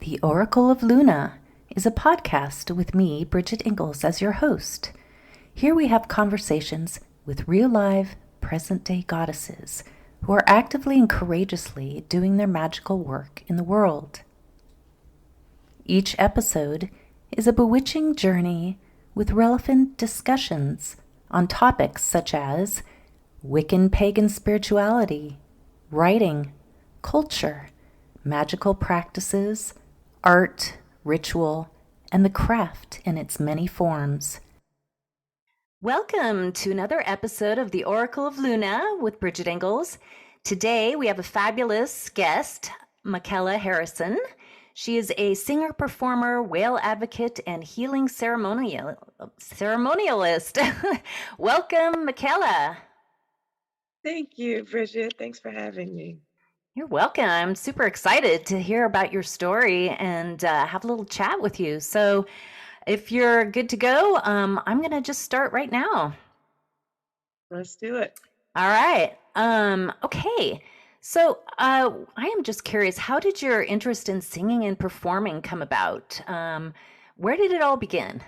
The Oracle of Luna is a podcast with me, Bridget Engels, as your host. Here we have conversations with real live, present-day goddesses who are actively and courageously doing their magical work in the world. Each episode is a bewitching journey with relevant discussions on topics such as Wiccan pagan spirituality, writing, culture, magical practices, art, ritual, and the craft in its many forms. Welcome to another episode of The Oracle of Luna with Bridget Engels. Today we have a fabulous guest, Michaela Harrison. She is a singer, performer, whale advocate, and healing ceremonialist. Welcome, Michaela. Thank you, Bridget. Thanks for having me. You're welcome. I'm super excited to hear about your story and have a little chat with you. So if you're good to go, I'm going to just start right now. Let's do it. All right. Okay. So I am just curious, how did your interest in singing and performing come about? Where did it all begin?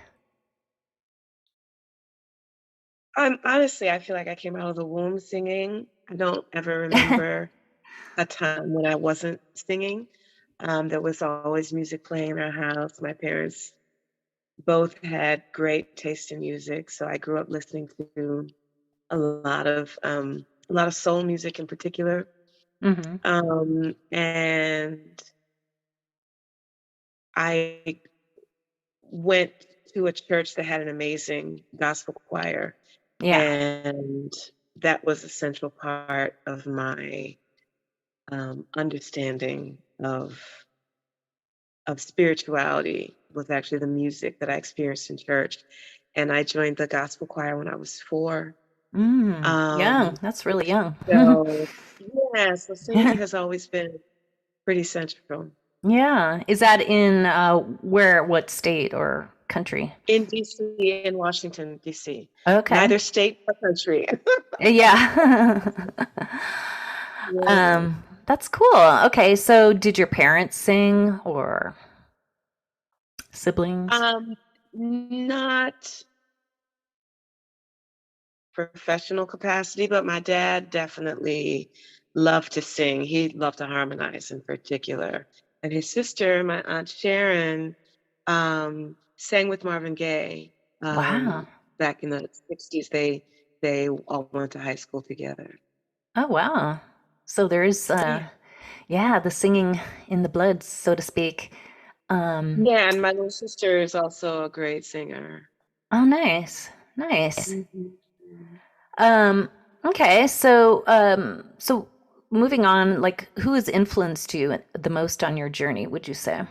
Honestly, I feel like I came out of the womb singing. I don't ever remember a time when I wasn't singing. There was always music playing in our house. My parents both had great taste in music, so I grew up listening to a lot of soul music in particular. Mm-hmm. And I went to a church that had an amazing gospel choir. Yeah. And that was a central part of my understanding of spirituality, was actually the music that I experienced in church. And I joined the gospel choir when I was 4. Young. That's really young. So singing has always been pretty central. Yeah. Is that in what state or country? In D.C., in Washington, D.C. Okay. Neither state or country. Yeah. Yeah. That's cool. Okay, so did your parents sing or siblings? Not professional capacity, but my dad definitely loved to sing. He loved to harmonize in particular. And his sister, my Aunt Sharon, sang with Marvin Gaye. Wow. Back in the 60s, they all went to high school together. Oh, wow. So there is, the singing in the blood, so to speak. Yeah, and my little sister is also a great singer. Oh, nice. Nice. Mm-hmm. Okay, so moving on, like, who has influenced you the most on your journey, would you say? Are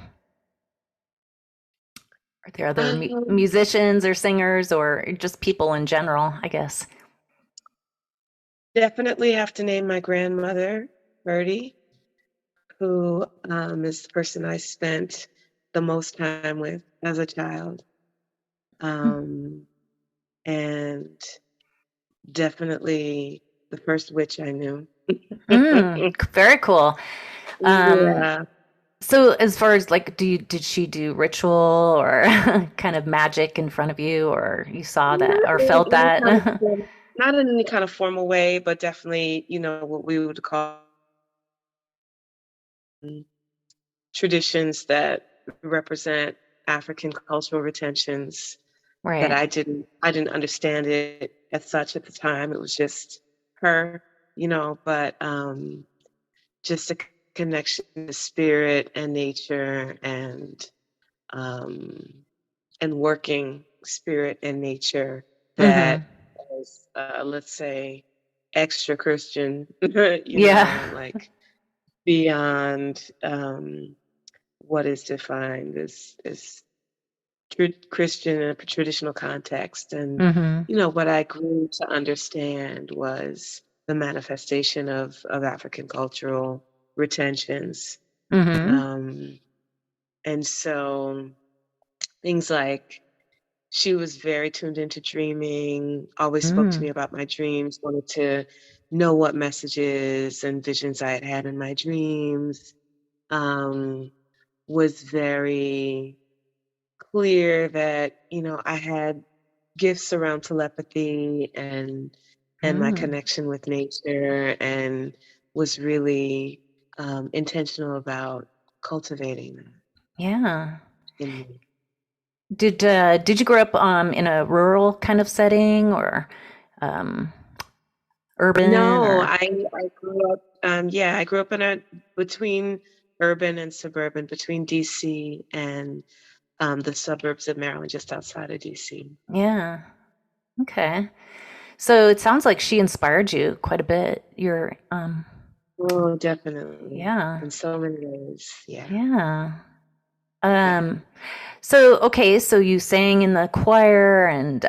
there other musicians or singers or just people in general, I guess? Definitely have to name my grandmother, Bertie, who is the person I spent the most time with as a child. And definitely the first witch I knew. Very cool. Yeah. So as far as like, did she do ritual or kind of magic in front of you, or you saw that or felt that? Not in any kind of formal way, but definitely, what we would call traditions that represent African cultural retentions. Right. That I didn't understand it as such at the time. It was just her, but just a connection to spirit and nature and working spirit and nature that was, let's say, extra Christian, like beyond what is defined as Christian and a traditional context. And, Mm-hmm. what I grew to understand was the manifestation of African cultural retentions. Mm-hmm. Um, and so things like she was very tuned into dreaming, always spoke to me Mm. about my dreams, wanted to know what messages and visions I had had in my dreams, um, was very clear that, I had gifts around telepathy and my Mm. connection with nature, and was really intentional about cultivating that Yeah. in me. Did you grow up in a rural kind of setting or um, urban No, or? I grew up, I grew up between urban and suburban, between DC and the suburbs of Maryland, just outside of DC. Yeah. Okay. So it sounds like she inspired you quite a bit. Oh, definitely. Yeah. In so many ways. Yeah. Yeah. Yeah. Um, so okay, so you sang in the choir and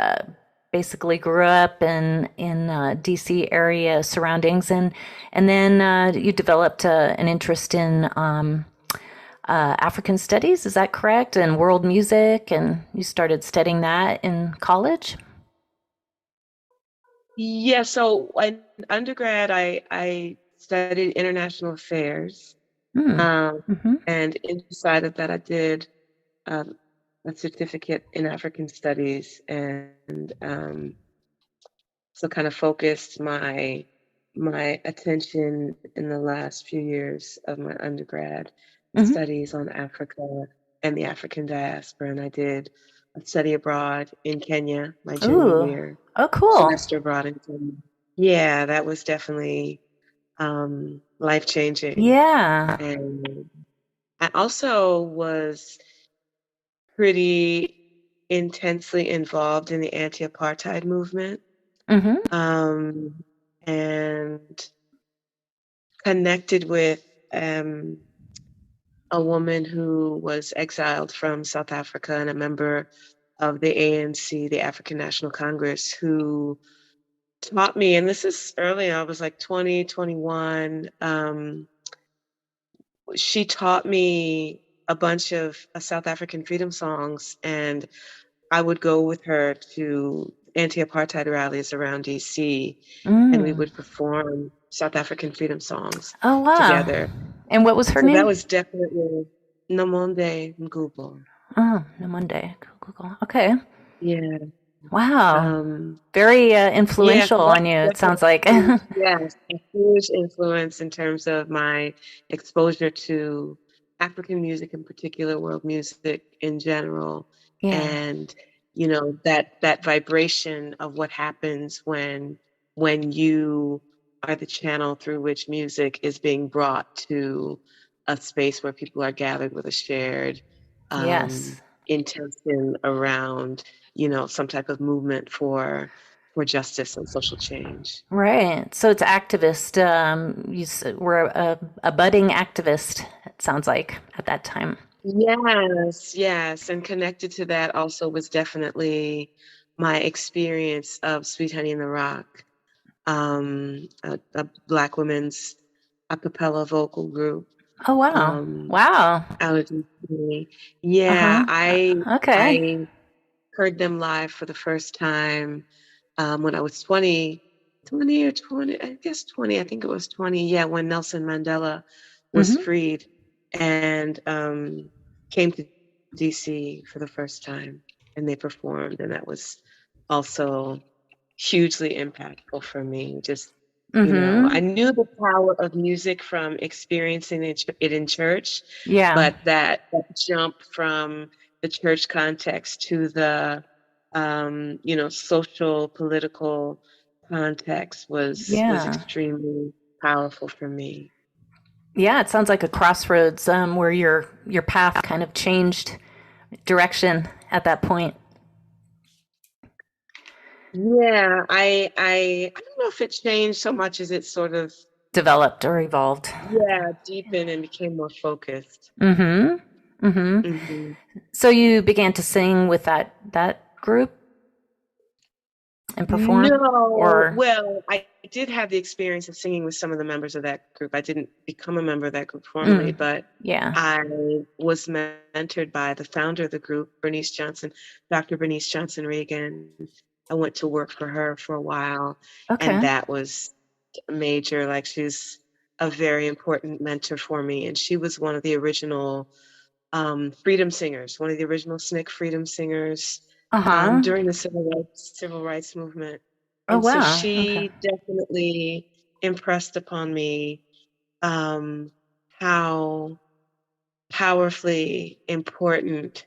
basically grew up in DC area surroundings, and then you developed an interest in African studies. Is that correct? And world music, and you started studying that in college. Yeah, so in undergrad, I studied international affairs, Hmm. um, Mm-hmm. and inside of that, I did um, a certificate in African studies, and so kind of focused my attention in the last few years of my undergrad Mm-hmm. studies on Africa and the African diaspora. And I did a study abroad in Kenya my junior Ooh. year, Oh, cool. semester abroad in Kenya. Yeah, that was definitely life-changing. Yeah. And I also was pretty intensely involved in the anti-apartheid movement, Mm-hmm. um, and connected with um, a woman who was exiled from South Africa and a member of the ANC, the African National Congress, who taught me, and this is early, I was like 20, 21. She taught me a bunch of South African freedom songs, and I would go with her to anti-apartheid rallies around DC, and we Mm. would perform South African freedom songs Oh, wow. together. And what was her So that name? was definitely Namonde Ngubo. Oh, no Monday. Cool, cool, cool. Okay. Yeah. Wow. Um, Very yeah, influential so on that's you, it sounds definitely like. huge, yes, a huge influence in terms of my exposure to African music in particular, world music in general, Yeah. and that vibration of what happens when you are the channel through which music is being brought to a space where people are gathered with a shared um, Yes. intention around, some type of movement for justice and social change. Right. So it's activist. Were a budding activist, it sounds like, at that time. Yes, yes. And connected to that also was definitely my experience of Sweet Honey in the Rock, a Black women's a cappella vocal group Oh, wow. um, Wow. out of DC. Uh Yeah, huh. Okay. I heard them live for the first time when I was 20, 20 or 20, I guess 20, I think it was 20. Yeah, when Nelson Mandela was Mm-hmm. freed and came to DC for the first time and they performed. And that was also hugely impactful for me. Just, I Mm-hmm. knew the power of music from experiencing it in church, Yeah. but that jump from the church context to the, social, political context was Yeah. extremely powerful for me. Yeah. It sounds like a crossroads where your path kind of changed direction at that point. Yeah, I don't know if it changed so much as it sort of, Developed or evolved. yeah, deepened and became more focused. Mm-hmm. Mm-hmm. Hmm. So you began to sing with that group and perform, No, or well, I did have the experience of singing with some of the members of that group. I didn't become a member of that group formally, mm, but yeah. I was mentored by the founder of the group, Bernice Johnson, Dr. Bernice Johnson Reagan. I went to work for her for a while, and Okay. that was major. Like, she's a very important mentor for me, and she was one of the original freedom singers, one of the original SNCC freedom singers Uh-huh. during the civil rights movement. Oh, And so wow. Okay. she definitely impressed upon me um, how powerfully important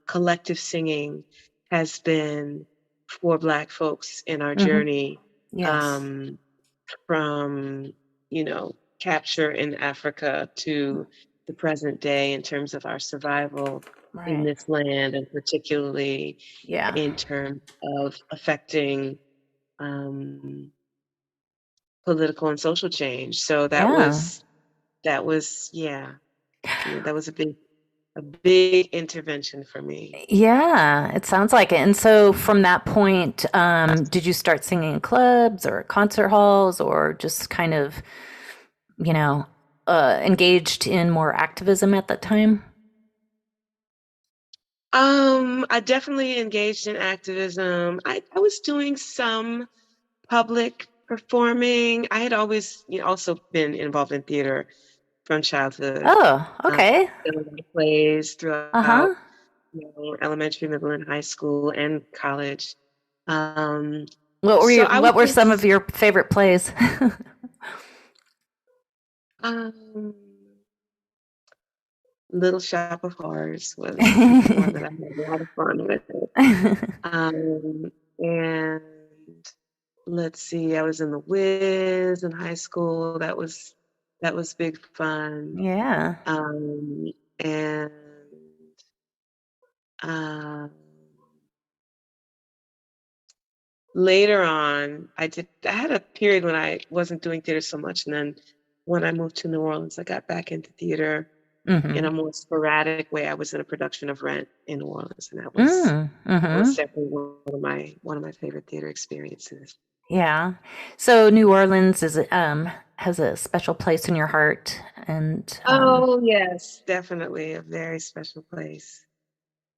collective singing has been for Black folks in our Mm-hmm. journey Yes. um, from, capture in Africa to the present day in terms of our survival in Right. this land, and particularly Yeah. in terms of affecting um, political and social change. So that Yeah. was yeah, that was a big intervention for me. Yeah, it sounds like it. And so from that point, did you start singing in clubs or concert halls or just kind of, you know, engaged in more activism at that time? I definitely engaged in activism. I was doing some public performing. I had always, also been involved in theater from childhood. Oh, Um, okay. done a lot of plays throughout, Uh-huh. elementary, middle, and high school and college. Um, What were so your, I would what were some of just, your favorite plays? um, Little Shop of Horrors was one that I had a lot of fun with. And let's see, I was in the Wiz in high school. That was big fun. Yeah. And um, later on, I had a period when I wasn't doing theater so much, and then when I moved to New Orleans, I got back into theater in Mm-hmm. a more sporadic way. I was in a production of Rent in New Orleans, and that was Mm, that was mm-hmm. definitely one of my favorite theater experiences. Yeah. So New Orleans is has a special place in your heart and Oh, yes, definitely a very special place.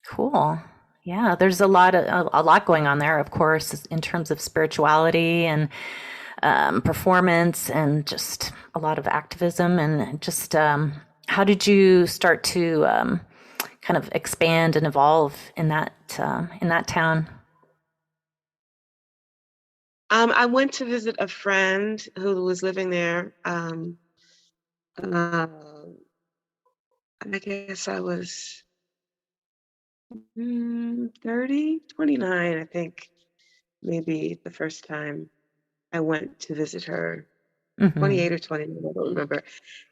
cool. Yeah, there's a lot going on there, of course, in terms of spirituality and performance and just a lot of activism and just how did you start to kind of expand and evolve in that town? I went to visit a friend who was living there. Uh, I guess I was 30, 29, I think, maybe the first time I went to visit her. Mm-hmm. 28 or 29, I don't remember.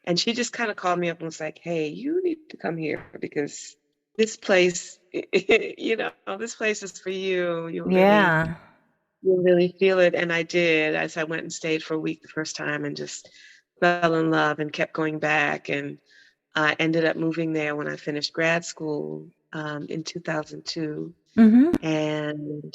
And she just kind of called me up and was like, "Hey, you need to come here because this place, this place is for you. Yeah. You'll really feel it." And I did, as I went and stayed for a week the first time and just fell in love and kept going back. And I ended up moving there when I finished grad school in 2002, Mm-hmm. and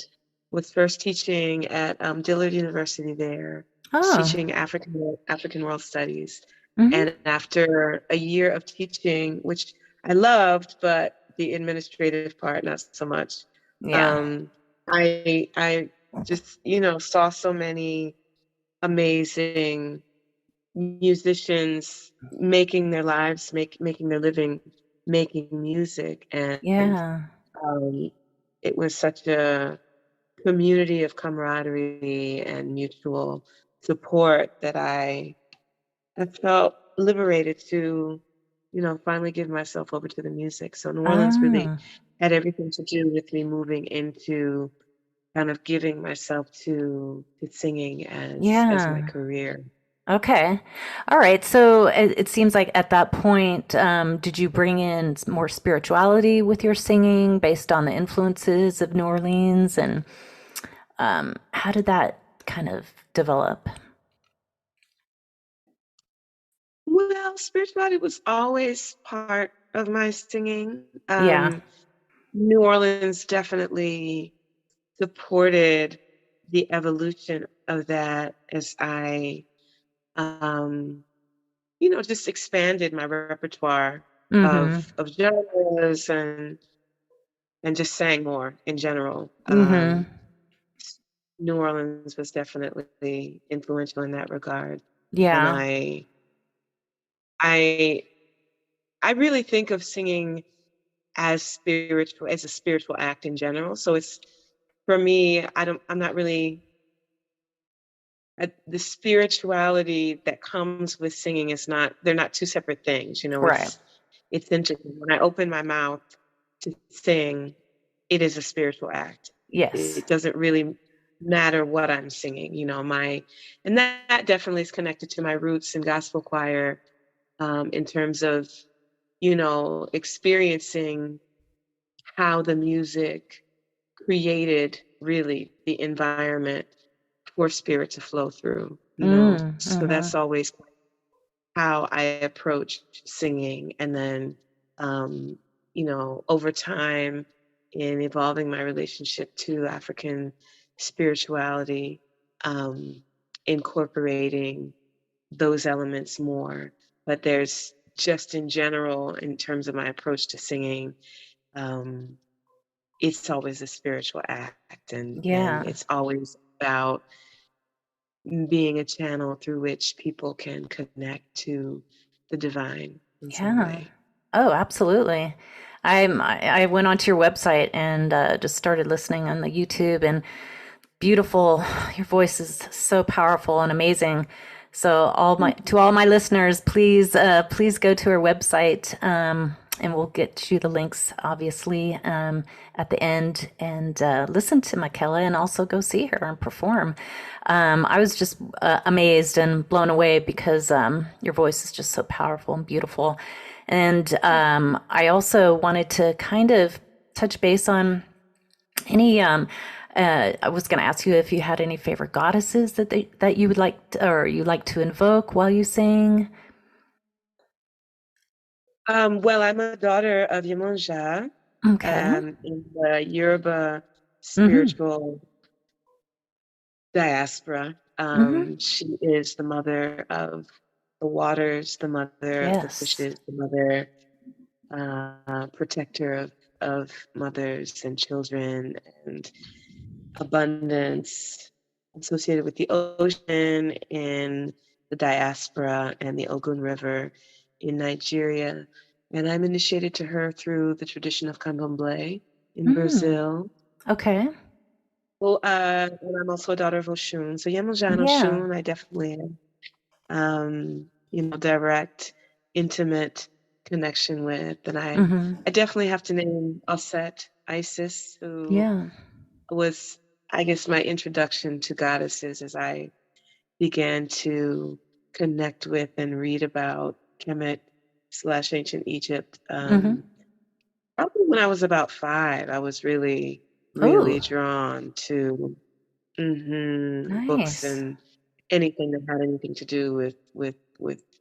was first teaching at Dillard University there, was Oh. teaching African World Studies. Mm-hmm. And after a year of teaching, which I loved, but the administrative part not so much, Yeah. um, I just saw so many amazing musicians making their lives, making their living, making music, and Yeah. um, it was such a community of camaraderie and mutual support that I felt liberated to, finally give myself over to the music. So New Orleans really Ah. had everything to do with me moving into kind of giving myself to singing as my Yeah. career. Okay. All right. So it seems like at that point, did you bring in more spirituality with your singing based on the influences of New Orleans? And how did that kind of develop? Well, spirituality was always part. of my singing. Yeah. New Orleans definitely supported the evolution of that as I, um, just expanded my repertoire Mm-hmm. of genres and just sang more in general. Mm-hmm. New Orleans was definitely influential in that regard. And Yeah. I I really think of singing as a spiritual act in general. So it's for me, I'm not really the spirituality that comes with singing is not they're not two separate things. Right. It's interesting. When I open my mouth to sing, it is a spiritual act. Yes. It doesn't really matter what I'm singing, and that definitely is connected to my roots in gospel choir, in terms of, experiencing how the music created really the environment for spirit to flow through. So Mm-hmm. that's always how I approach singing. And then, over time in evolving my relationship to African spirituality, um, incorporating those elements more. But there's just in general, in terms of my approach to singing, um, it's always a spiritual act, and Yeah. it's always about being a channel through which people can connect to the divine in some Yeah. way. Oh, absolutely. I went onto your website and just started listening on the YouTube, and beautiful. Your voice is so powerful and amazing. So all my listeners, please go to her website, and we'll get you the links obviously at the end, and listen to Michaela and also go see her and perform. I was just amazed and blown away because your voice is just so powerful and beautiful. And I also wanted to kind of touch base on any. I was going to ask you if you had any favorite goddesses that you would or you like to invoke while you sing. Well, I'm a daughter of Yemonja, Okay. in the Yoruba Mm-hmm. spiritual diaspora. Mm-hmm. She is the mother of the waters, the mother of the Yes. fishes, the mother, protector of mothers and children, and abundance associated with the ocean in the diaspora and the Ogun River in Nigeria. And I'm initiated to her through the tradition of candomblé in Mm. Brazil. Okay. Well, and I'm also a daughter of Oshun. So Yemoja and Yeah. Oshun, I definitely have, direct, intimate connection with. And Mm-hmm. I definitely have to name Aset, Isis, who Yeah. was, I guess, my introduction to goddesses as I began to connect with and read about Kemet / ancient Egypt. Mm-hmm. Probably when I was about 5, I was really, really Oh, drawn to books nice. and anything that had anything to do with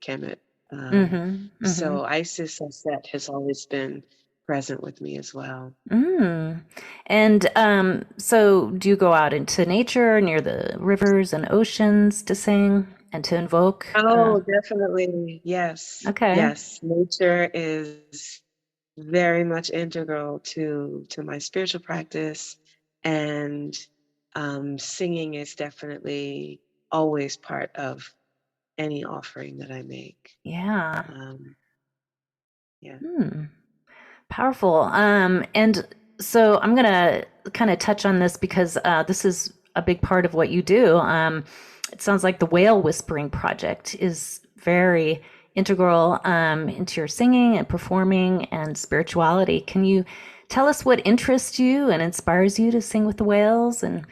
Kemet. Mm-hmm. Mm-hmm. So Isis or Set has always been present with me as well. Mm. And so do you go out into nature near the rivers and oceans to sing and to invoke? Oh, definitely. Yes. Okay. Yes. Nature is very much integral to my spiritual practice, and singing is definitely always part of any offering that I make. Yeah. Um, yeah. Hmm. Powerful. And so I'm going to kind of touch on this because this is a big part of what you do. It sounds like the Whale Whispering Project is very integral into your singing and performing and spirituality. Can you tell us what interests you and inspires you to sing with the whales, and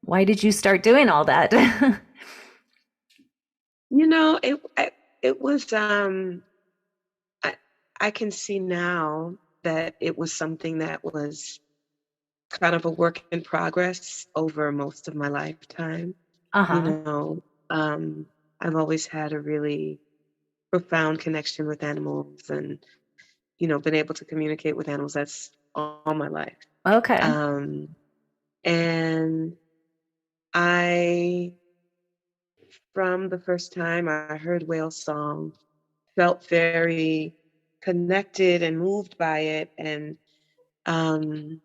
why did you start doing all that? It was I I can see now that it was something that was kind of a work in progress over most of my lifetime. You Uh-huh. know, um, I've always had a really profound connection with animals, and been able to communicate with animals. That's all my life. Okay. Um, and I, from the first time I heard whale song, felt very connected and moved by it. And um,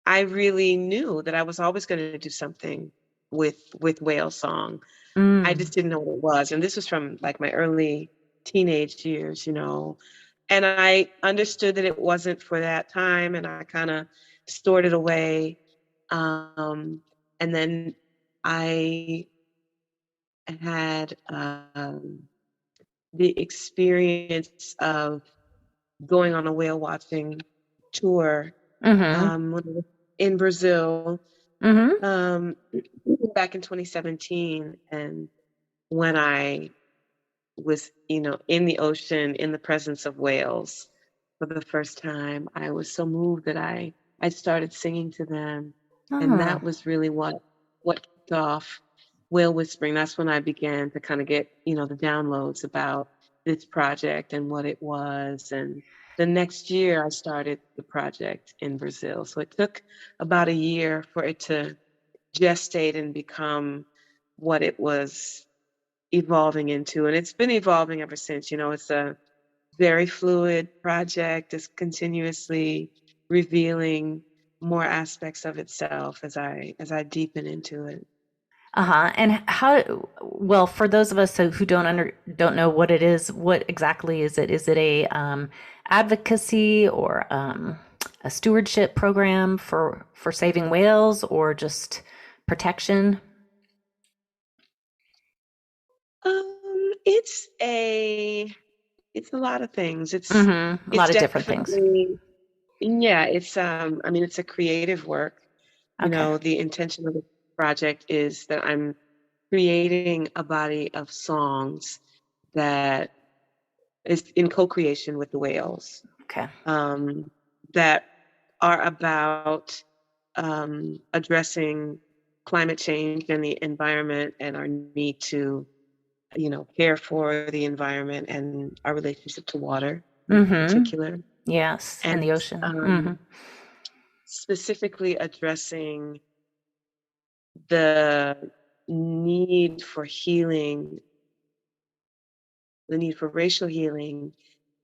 I really knew that I was always going to do something with whale song. I Mm. just didn't know what it was. And this was from like my early teenage years. And I understood that it wasn't for that time, and I kind of stored it away. Um, and then I had the experience of going on a whale watching tour Mm-hmm. when I was in Brazil Mm-hmm. um, back in 2017. And when I was, in the ocean in the presence of whales for the first time, I was so moved that I started singing to them, and Oh. that was really what kicked off whale whispering. That's when I began to kind of get, the downloads about this project and what it was. And the next year, I started the project in Brazil. So it took about a year for it to gestate and become what it was evolving into. And it's been evolving ever since. It's a very fluid project. It's continuously revealing more aspects of itself as I deepen into it. Uh-huh. And well, for those of us who don't know what it is, what exactly is it? Is it a advocacy or a stewardship program for saving whales, or just protection? It's a lot of things. It's Mm-hmm. A it's lot of different things. definitely, yeah, I mean, it's a creative work. Okay. The intention of the project is that I'm creating a body of songs that is in co-creation with the whales, Okay. um, that are about addressing climate change and the environment and our need to, care for the environment and our relationship to water in Mm-hmm. particular. Yes. And In the ocean. Mm-hmm. specifically addressing the need for healing, the need for racial healing,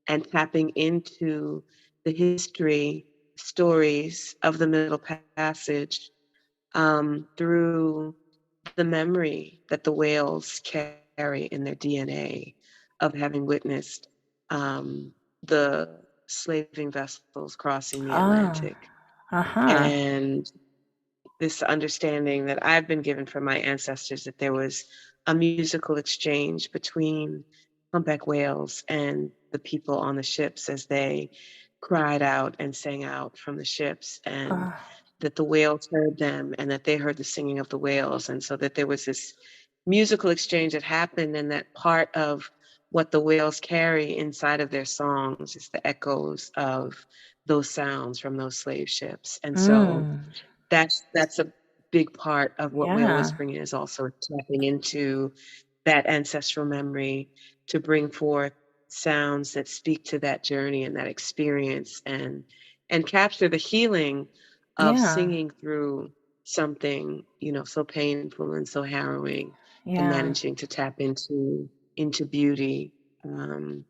and tapping into the history, stories of the Middle Passage, through the memory that the whales carry in their DNA of having witnessed the slaving vessels crossing the Oh. Atlantic. Uh-huh. And this understanding that I've been given from my ancestors, that there was a musical exchange between humpback whales and the people on the ships as they cried out and sang out from the ships, and Uh, that the whales heard them and that they heard the singing of the whales. And so that there was this musical exchange that happened, and that part of what the whales carry inside of their songs is the echoes of those sounds from those slave ships. And so mm. that's a big part of what whale Yeah. whispering is, also tapping into that ancestral memory to bring forth sounds that speak to that journey and that experience, and capture the healing of Yeah. singing through something, so painful and so harrowing, and Yeah. managing to tap into beauty, um,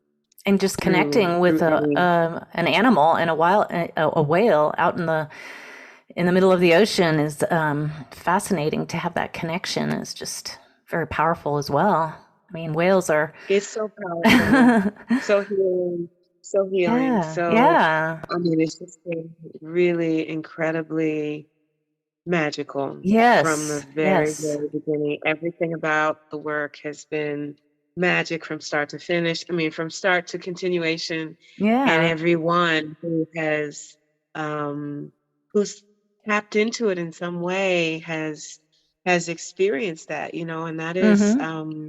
And just through connecting with through any. an animal and a whale out in the middle of the ocean is fascinating. To have that connection is just very powerful as well. I mean, whales are. It's so powerful, so healing, so healing. Yeah, So, yeah, I mean, it's just been really incredibly magical from the yes, very, yes, very beginning. Everything about the work has been magic from start to finish. I mean, from start to continuation. And yeah. everyone um, who's tapped into it in some way has experienced that, and Mm-hmm.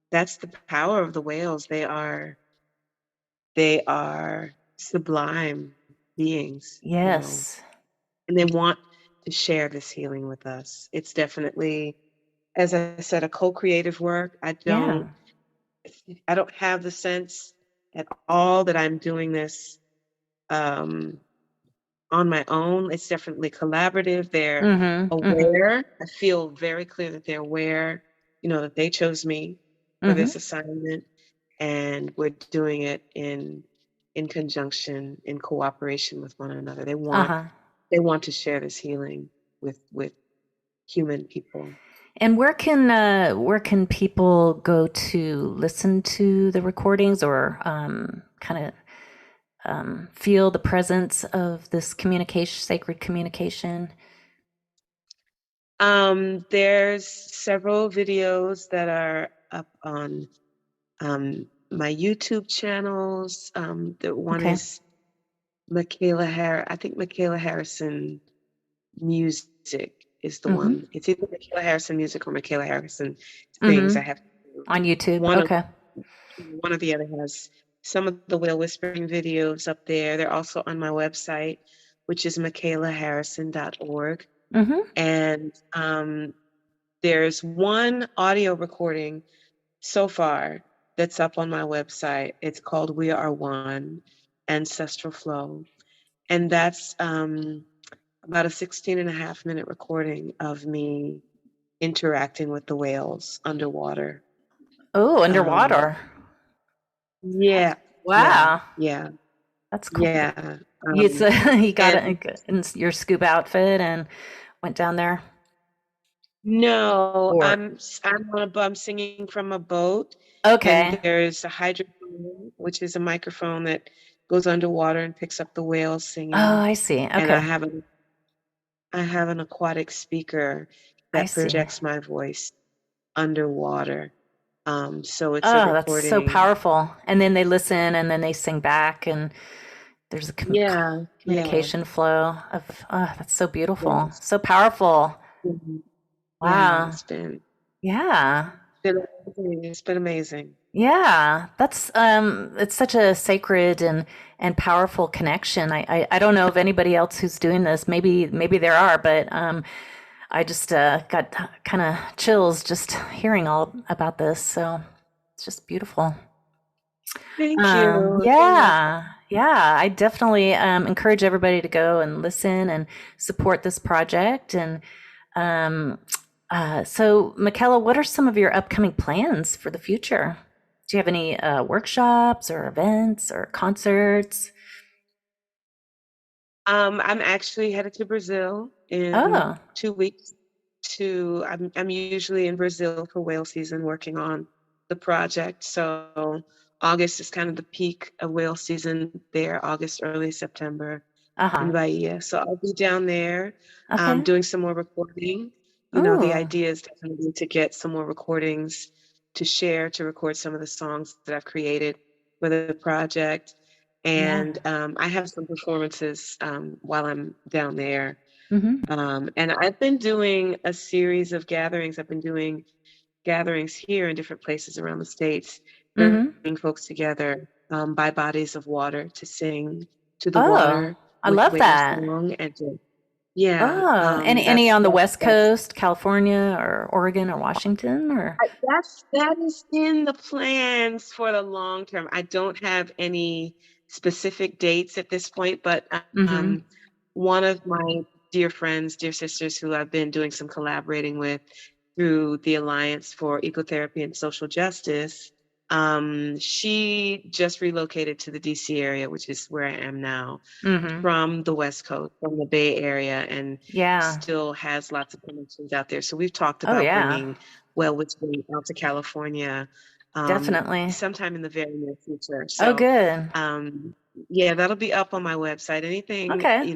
that's the power of the whales. They are sublime beings, Yes, and they want to share this healing with us. It's definitely, as I said, a co-creative work. I yeah. don't have the sense at all that I'm doing this um, on my own. It's definitely collaborative. They're Mm-hmm. Mm-hmm. aware. I feel very clear that they're aware, that they chose me for Mm-hmm. this assignment, and we're doing it in conjunction, in cooperation with one another. Uh-huh. They want to share this healing with human people. And where can people go to listen to the recordings or kind of feel the presence of this communication, sacred communication? There's several videos that are up on my YouTube channels. The one Okay. is I think Michaela Harrison Music is the Mm-hmm. one. It's either Michaela Harrison Music or Michaela Harrison Sings. Mm-hmm. I have On YouTube. one of Okay. one or the other has some of the whale whispering videos up there. They're also on my website, which is michaelaharrison.org. Mm-hmm. And there's one audio recording so far that's up on my website. It's called We Are One, Ancestral Flow. And that's about a 16.5 minute recording of me interacting with the whales underwater. Oh, Um, underwater. yeah, yeah, Wow. yeah, That's cool. yeah. You, so, you got And it in your scuba outfit and went down there? no, Or I'm singing from a boat, and okay. there's a hydrophone, which is a microphone that goes underwater and picks up the whales Oh, singing. I see. And Okay. I have an aquatic speaker I that see. projects my voice underwater. So it's a Oh, that's so recording. powerful. And then they listen and then they sing back and there's a Yeah, yeah, communication flow of, oh, that's so beautiful. yes. So powerful. Mhm. Yeah, Wow. it's been Yeah. amazing. It's been amazing. Yeah. That's it's such a sacred and powerful connection. I don't know of anybody else who's doing this. Maybe there are, but I just got kind of chills just hearing all about this. So it's just beautiful. Thank you. Yeah. Yeah. I definitely encourage everybody to go and listen and support this project. And um, so, Michaela, what are some of your upcoming plans for the future? Do you have any workshops or events or concerts? I'm actually headed to Brazil in Oh, 2 weeks. I'm usually in Brazil for whale season working on the project. So August is kind of the peak of whale season there, August, early September in uh-huh. Bahia. So I'll be down there Okay. doing some more recording. The Oh, idea is definitely to get some more recordings to share, to record some of the songs that I've created for the project. yeah. And I have some performances while I'm down there. Mm-hmm. And I've been doing a series of gatherings. I've been doing gatherings here in different places around the states, Mm-hmm. bringing folks together by bodies of water to sing to the Oh, water I with love whale that. song and to, yeah, Oh, any on the West that's Coast, California or Oregon or Washington or? that is in the plans for the long term. I don't have any specific dates at this point, but Mm-hmm. um, one of my dear friends, dear sisters, who I've been doing some collaborating with through the Alliance for Ecotherapy and Social Justice, she just relocated to the DC area, which is where I am now, Mm-hmm. from the West Coast, from the Bay Area, and Yeah. still has lots of connections out there. So we've talked Oh about yeah. bringing Well Whispering out to California Definitely. sometime in the very near future. Oh So good. um, yeah, that'll be up on my website. Anything, Okay.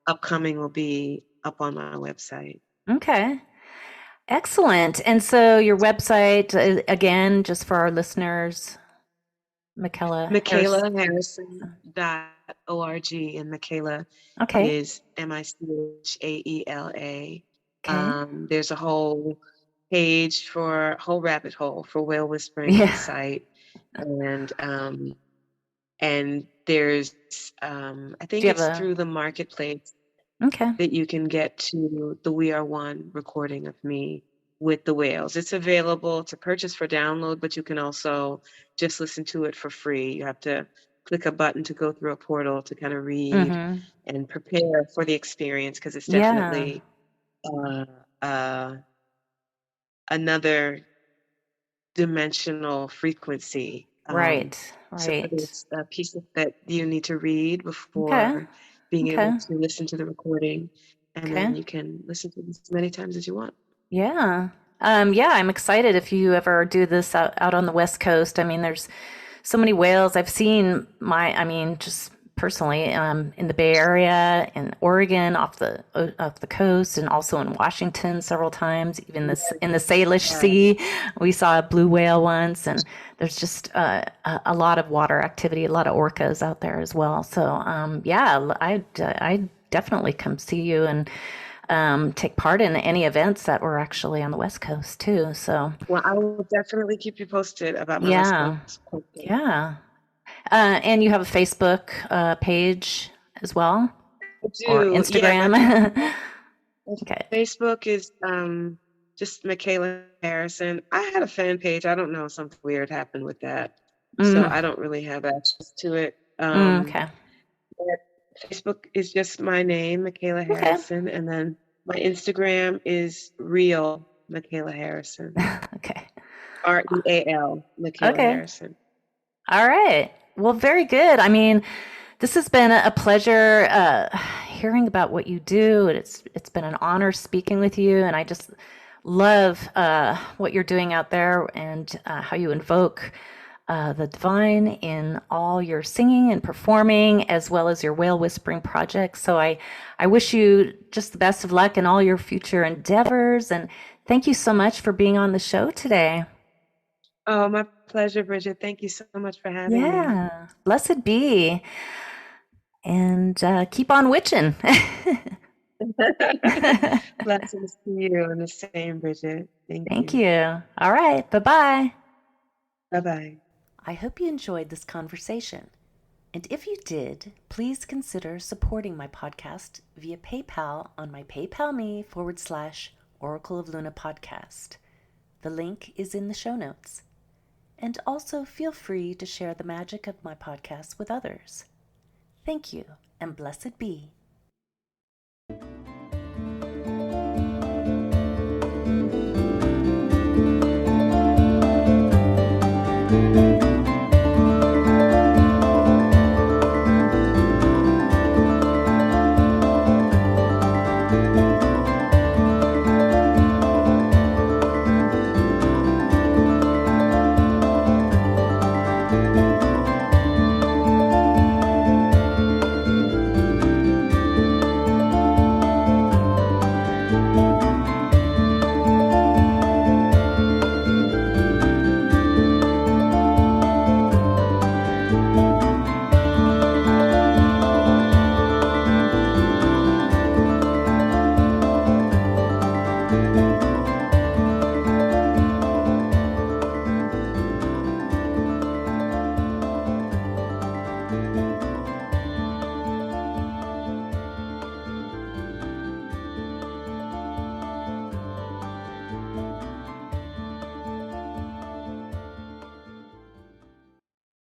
upcoming will be up on my website. Okay. Excellent. And so your website again, just for our listeners, Michaela Harris. MichaelaHarrison.org, and Michaela Okay. is Michaela. Okay. There's a whole whole rabbit hole for whale whispering on the Yeah. site, and there's I Do think you have it's a through the marketplace okay. that you can get to the We Are One recording of me with the whales. It's available to purchase for download, but you can also just listen to it for free. You have to click a button to go through a portal to kind of read Mm-hmm. and prepare for the experience, because it's Yeah. definitely uh, uh, another dimensional frequency. Right. So Right. there's pieces that you need to read Okay. before being able Okay. to listen to the recording, and then Okay. you can listen to this as many times as you want. Yeah. Yeah, I'm excited if you ever do this out on the West Coast. I mean, there's so many whales. I've seen just personally, in the Bay Area, in Oregon, off the coast, and also in Washington several times. Even this in the Salish Sea, we saw a blue whale once, and there's just a lot of water activity, a lot of orcas out there as well. So, yeah, I definitely come see you and take part in any events that were actually on the West Coast too. So, Well, I will definitely keep you posted about my West yeah, Coast posting. yeah. And you have a Facebook page as well, I or do. Yeah, Instagram? my Okay. Facebook is just Michaela Harrison. I had a fan page. I don't know, something weird happened with that. So Mm, I don't really have access to it. okay. But Facebook is just my name, Michaela Okay. Harrison, and then my Instagram is real Michaela Harrison. Okay. REAL Michaela Okay. Harrison. All right. Well, very good. I mean, this has been a pleasure hearing about what you do. It's been an honor speaking with you, and I just love what you're doing out there and how you invoke the divine in all your singing and performing, as well as your whale whispering project. So I wish you just the best of luck in all your future endeavors, and thank you so much for being on the show today. Oh, my pleasure, Bridget. Thank you so much for having me. Yeah, blessed be. And keep on witching. Blessings to you and the same, Bridget. Thank Thank you. you. All right. Bye bye. Bye bye. I hope you enjoyed this conversation. And if you did, please consider supporting my podcast via PayPal on my PayPal me /Oracle of Luna podcast. The link is in the show notes. And also feel free to share the magic of my podcast with others. Thank you, and blessed be.